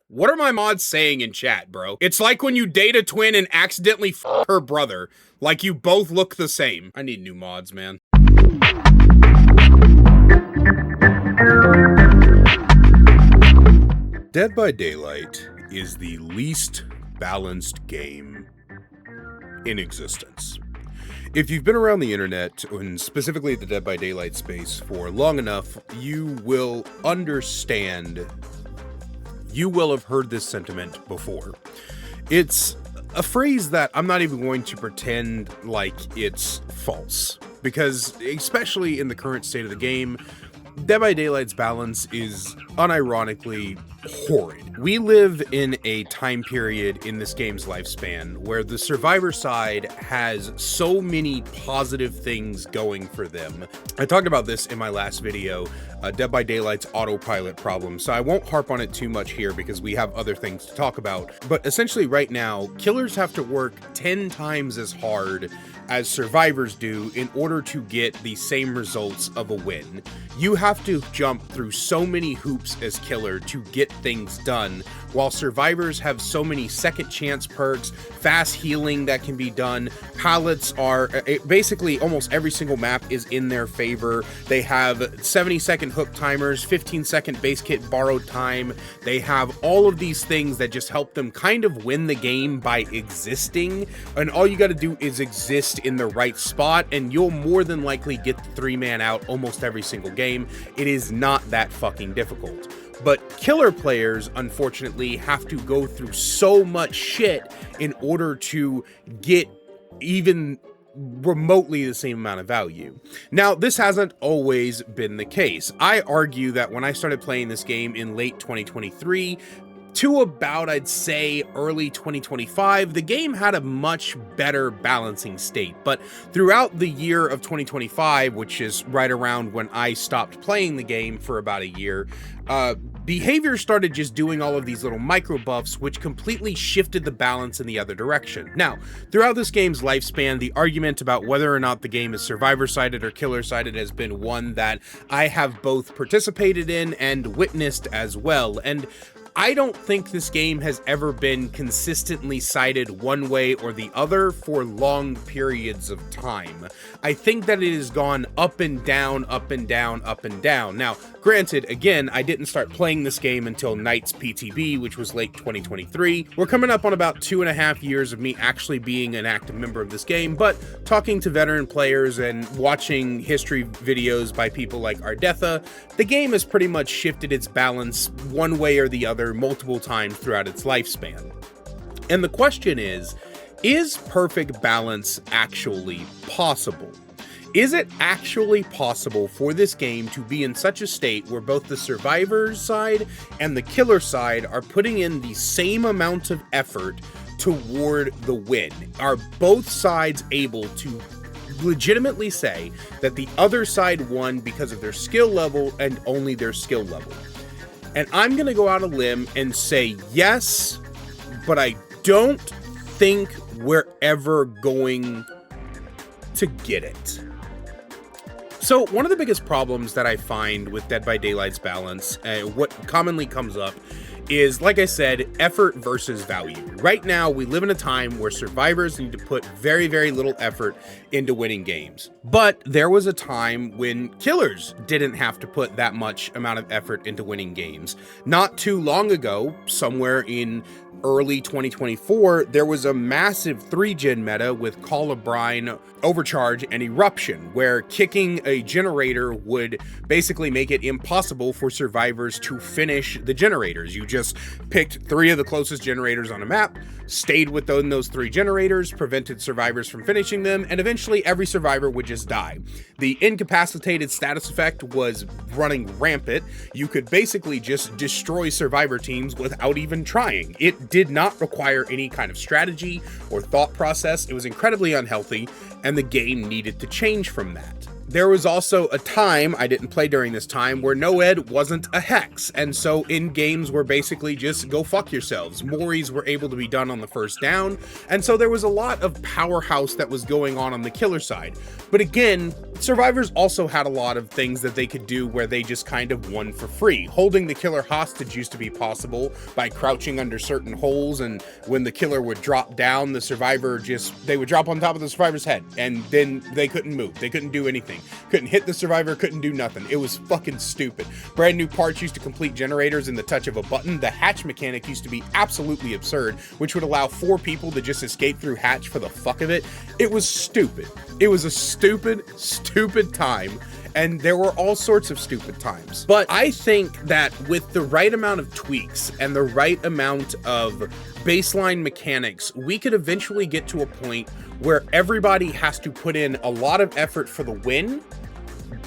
What are my mods saying in chat, bro? It's like when you date a twin and accidentally f her brother. Like you both look the same. I need new mods, man. Dead by Daylight is the least balanced game in existence. If you've been around the internet, and specifically the Dead by Daylight space, for long enough, you will understand. You will have heard this sentiment before. It's a phrase that I'm not even going to pretend like it's false, because especially in the current state of the game, Dead by Daylight's balance is unironically horrid. We live in a time period in this game's lifespan where the survivor side has so many positive things going for them. I talked about this in my last video, Dead by Daylight's autopilot problem, so I won't harp on it too much here because we have other things to talk about. But essentially right now, killers have to work 10 times as hard as survivors do in order to get the same results of a win. You have to jump through so many hoops as killer to get things done, while survivors have so many second chance perks, fast healing that can be done. Pallets are basically almost every single map is in their favor. They have 70-second hook timers, 15-second base kit borrowed time. They have all of these things that just help them kind of win the game by existing, and all you got to do is exist in the right spot and you'll more than likely get the 3-man out almost every single game. It is not that fucking difficult. But killer players, unfortunately, have to go through so much shit in order to get even remotely the same amount of value. Now, this hasn't always been the case. I argue that when I started playing this game in late 2023, to about, I'd say, early 2025, the game had a much better balancing state. But throughout the year of 2025, which is right around when I stopped playing the game for about a year, behavior started just doing all of these little micro buffs, which completely shifted the balance in the other direction. Now, throughout this game's lifespan, the argument about whether or not the game is survivor-sided or killer-sided has been one that I have both participated in and witnessed as well. And I don't think this game has ever been consistently sided one way or the other for long periods of time. I think that it has gone up and down, up and down, up and down. Now, granted, again, I didn't start playing this game until Knights PTB, which was late 2023. We're coming up on about 2.5 years of me actually being an active member of this game, but talking to veteran players and watching history videos by people like Ardetha, the game has pretty much shifted its balance one way or the other multiple times throughout its lifespan. And the question is perfect balance actually possible? Is it actually possible for this game to be in such a state where both the survivor's side and the killer side are putting in the same amount of effort toward the win? Are both sides able to legitimately say that the other side won because of their skill level and only their skill level? And I'm going to go out on a limb and say yes, but I don't think we're ever going to get it. So one of the biggest problems that I find with Dead by Daylight's balance, what commonly comes up, is, like I said, effort versus value. Right now, we live in a time where survivors need to put very, very little effort into winning games. But there was a time when killers didn't have to put that much amount of effort into winning games. Not too long ago, somewhere in early 2024, there was a massive 3-gen meta with Call of Brine, Overcharge, and Eruption, where kicking a generator would basically make it impossible for survivors to finish the generators. You just picked 3 of the closest generators on a map, stayed within those 3 generators, prevented survivors from finishing them, and eventually every survivor would just die. The incapacitated status effect was running rampant. You could basically just destroy survivor teams without even trying. It did not require any kind of strategy or thought process. It was incredibly unhealthy, and the game needed to change from that. there was also a time, I didn't play during this time, where NOED wasn't a hex, and so in games were basically just go fuck yourselves. Moris were able to be done on the first down, and so there was a lot of powerhouse that was going on the killer side. But again, survivors also had a lot of things that they could do where they just kind of won for free. Holding the killer hostage used to be possible by crouching under certain holes, and when the killer would drop down, the survivor they would drop on top of the survivor's head, and then they couldn't move. They couldn't do anything. Couldn't hit the survivor, couldn't do nothing. It was fucking stupid. Brand new parts used to complete generators in the touch of a button. The hatch mechanic used to be absolutely absurd, which would allow 4 people to just escape through hatch for the fuck of it. It was stupid. It was a stupid time, and there were all sorts of stupid times. But I think that with the right amount of tweaks and the right amount of baseline mechanics, we could eventually get to a point where everybody has to put in a lot of effort for the win,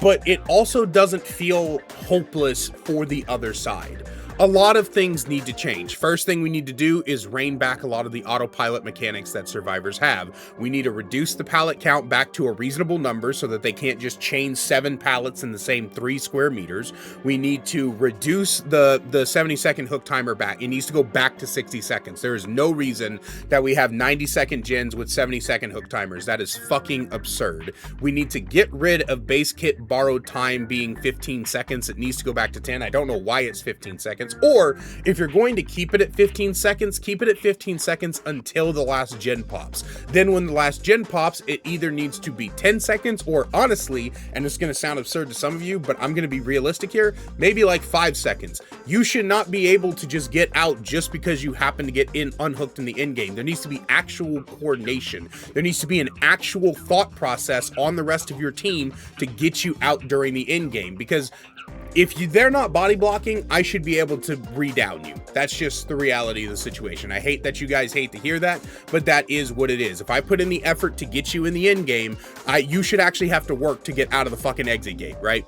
but it also doesn't feel hopeless for the other side. A lot of things need to change. First thing we need to do is rein back a lot of the autopilot mechanics that survivors have. We need to reduce the pallet count back to a reasonable number so that they can't just chain 7 pallets in the same 3 square meters. We need to reduce the 70-second hook timer back. It needs to go back to 60 seconds. There is no reason that we have 90-second gens with 70-second hook timers. That is fucking absurd. We need to get rid of base kit borrowed time being 15 seconds. It needs to go back to 10. I don't know why it's 15 seconds. Or if you're going to keep it at 15 seconds, keep it at 15 seconds until the last gen pops. Then when the last gen pops, it either needs to be 10 seconds or honestly, and it's going to sound absurd to some of you, but I'm going to be realistic here, maybe like 5 seconds. You should not be able to just get out just because you happen to get unhooked in the end game. There needs to be actual coordination. There needs to be an actual thought process on the rest of your team to get you out during the end game, because if they're not body blocking, I should be able to re-down you. That's just the reality of the situation. I hate that you guys hate to hear that, but that is what it is. If I put in the effort to get you in the end game, you should actually have to work to get out of the fucking exit gate, right?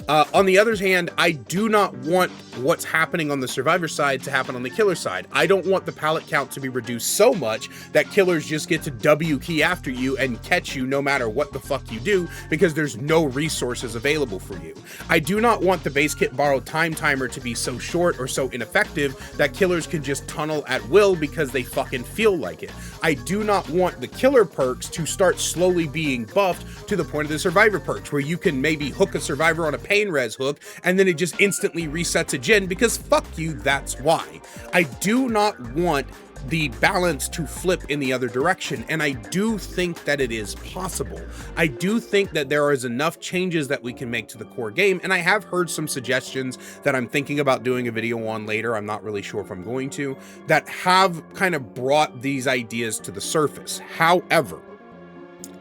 On the other hand, I do not want what's happening on the survivor side to happen on the killer side. I don't want the pallet count to be reduced so much that killers just get to W key after you and catch you no matter what the fuck you do, because there's no resources available for you. I do not want the base kit borrowed time timer to be so short or so ineffective that killers can just tunnel at will because they fucking feel like it. I do not want the killer perks to start slowly being buffed to the point of the survivor perks, where you can maybe hook a survivor on a pain res hook and then it just instantly resets a gen, because fuck you, that's why. I do not want the balance to flip in the other direction, and I do think that it is possible. I do think that there is enough changes that we can make to the core game, and I have heard some suggestions that I'm thinking about doing a video on later, I'm not really sure if I'm going to, that have kind of brought these ideas to the surface. However,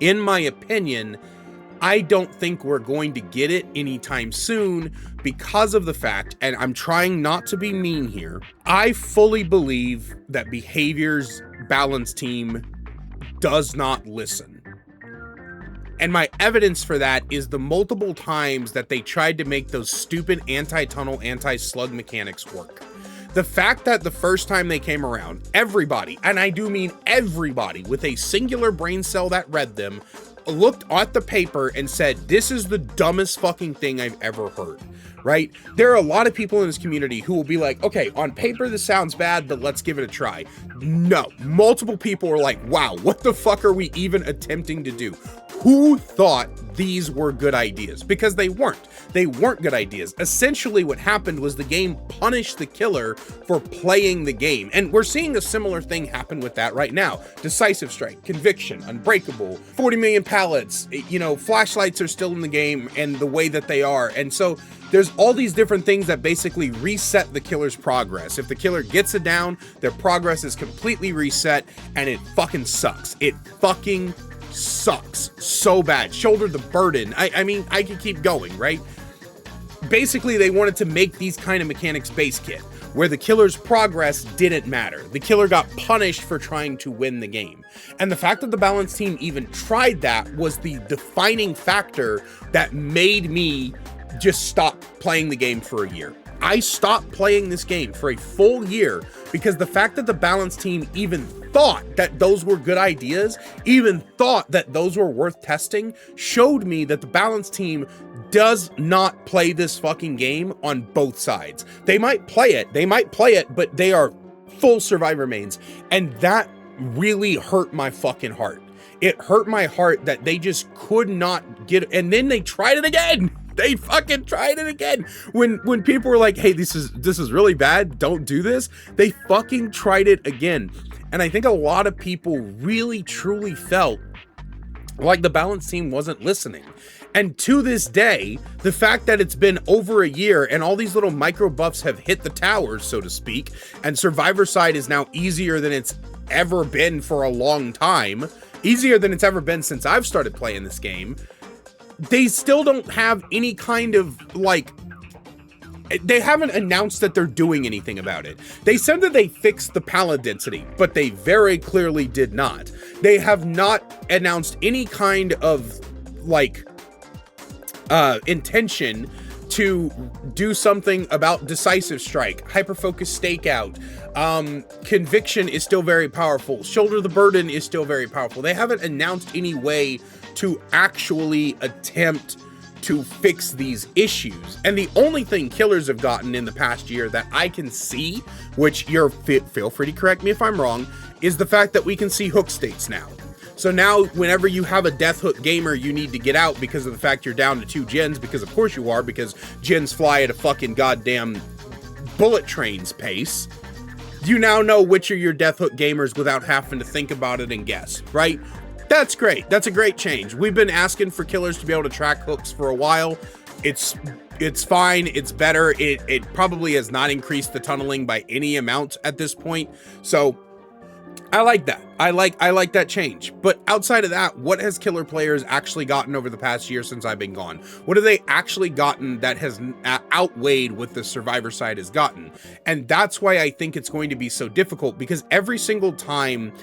in my opinion, I don't think we're going to get it anytime soon because of the fact, and I'm trying not to be mean here, I fully believe that Behavior's balance team does not listen. And my evidence for that is the multiple times that they tried to make those stupid anti-tunnel, anti-slug mechanics work. The fact that the first time they came around, everybody, and I do mean everybody, with a singular brain cell that read them, looked at the paper and said, this is the dumbest fucking thing I've ever heard, right? There are a lot of people in this community who will be like, okay, on paper this sounds bad, but let's give it a try. No, multiple people were like, wow, what the fuck are we even attempting to do? Who thought these were good ideas? Because they weren't. They weren't good ideas. Essentially what happened was the game punished the killer for playing the game. And we're seeing a similar thing happen with that right now. Decisive Strike, Conviction, Unbreakable, 40 million pallets, you know, flashlights are still in the game and the way that they are. And so there's all these different things that basically reset the killer's progress. If the killer gets it down, their progress is completely reset, and it fucking sucks. It fucking sucks so bad. Shoulder the burden. I mean, I could keep going, right? Basically, they wanted to make these kind of mechanics base kit, where the killer's progress didn't matter. The killer got punished for trying to win the game. And the fact that the balance team even tried that was the defining factor that made me just stop playing the game for a year. I stopped playing this game for a full year because the fact that the balance team even thought that those were good ideas, even thought that those were worth testing, showed me that the balance team does not play this fucking game on both sides. They might play it, but they are full survivor mains, and that really hurt my fucking heart. It hurt my heart that they just could not get, and then they tried it again. They fucking tried it again. When people were like, hey, this is really bad, don't do this, they fucking tried it again. And I think a lot of people really truly felt like the balance team wasn't listening. And to this day, the fact that it's been over a year and all these little micro buffs have hit the towers, so to speak, and Survivor side is now easier than it's ever been for a long time, easier than it's ever been since I've started playing this game, they still don't have any kind of, like, they haven't announced that they're doing anything about it. They said that they fixed the pallet density, but they very clearly did not. They have not announced any kind of, like, intention to do something about decisive strike, hyperfocus stakeout. Conviction is still very powerful. Shoulder the burden is still very powerful. They haven't announced any way to actually attempt to fix these issues. And the only thing killers have gotten in the past year that I can see, which feel free to correct me if I'm wrong, is the fact that we can see hook states now. So now whenever you have a death hook gamer, you need to get out because of the fact you're down to 2 gens, because of course you are, because gens fly at a fucking goddamn bullet train's pace. You now know which are your death hook gamers without having to think about it and guess, right? That's great. That's a great change. We've been asking for killers to be able to track hooks for a while. It's fine. It's better. It probably has not increased the tunneling by any amount at this point. So I like that. I like that change. But outside of that, what has killer players actually gotten over the past year since I've been gone? What have they actually gotten that has outweighed what the survivor side has gotten? And that's why I think it's going to be so difficult, because every single time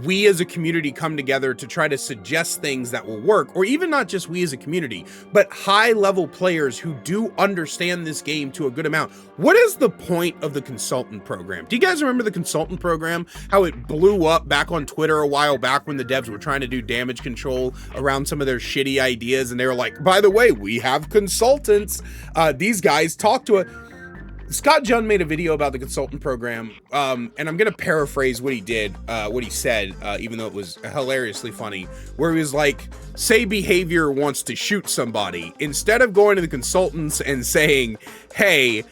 we as a community come together to try to suggest things that will work, or even not just we as a community, but high level players who do understand this game to a good amount. What is the point of the consultant program? Do you guys remember the consultant program? How it blew up back on Twitter a while back when the devs were trying to do damage control around some of their shitty ideas, and they were like, by the way, we have consultants. These guys talk to it. Scott Jund made a video about the consultant program, and I'm going to paraphrase what he did, what he said, even though it was hilariously funny, where he was like, say Behavior wants to shoot somebody. Instead of going to the consultants and saying, hey,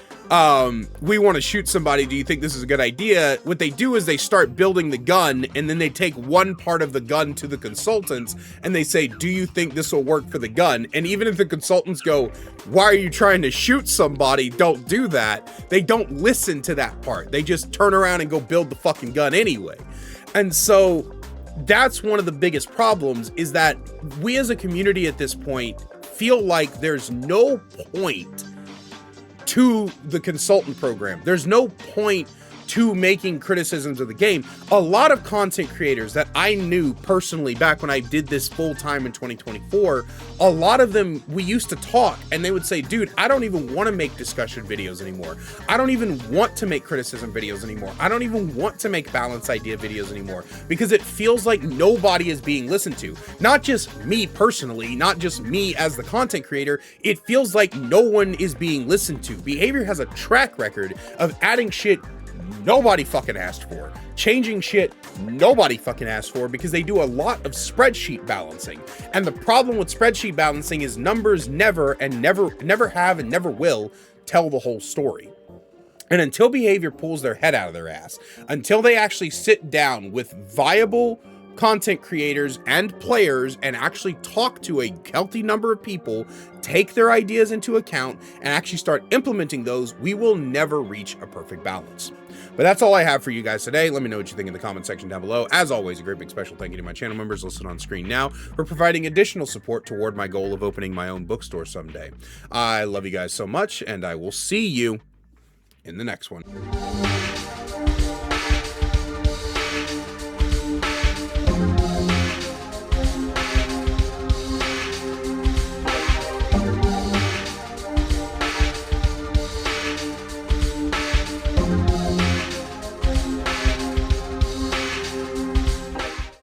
we want to shoot somebody, do you think this is a good idea? What they do is they start building the gun, and then they take one part of the gun to the consultants, and they say, do you think this will work for the gun? And even if the consultants go, why are you trying to shoot somebody? Don't do that. They don't listen to that part. They just turn around and go build the fucking gun anyway. And so that's one of the biggest problems, is that we as a community at this point feel like there's no point to the consultant program. There's no point to making criticisms of the game. A lot of content creators that I knew personally back when I did this full time in 2024, a lot of them, we used to talk and they would say, dude, I don't even want to make discussion videos anymore. I don't even want to make criticism videos anymore. I don't even want to make balance idea videos anymore, because it feels like nobody is being listened to. Not just me personally, not just me as the content creator. It feels like no one is being listened to. Behavior has a track record of adding shit nobody fucking asked for, changing shit nobody fucking asked for, because they do a lot of spreadsheet balancing. And the problem with spreadsheet balancing is numbers never have and never will tell the whole story. And until Behavior pulls their head out of their ass, until they actually sit down with viable content creators and players and actually talk to a healthy number of people, take their ideas into account, and actually start implementing those, we will never reach a perfect balance. But that's all I have for you guys today. Let me know what you think in the comment section down below. As always, a great big special thank you to my channel members listed on screen now for providing additional support toward my goal of opening my own bookstore someday. I love you guys so much, and I will see you in the next one.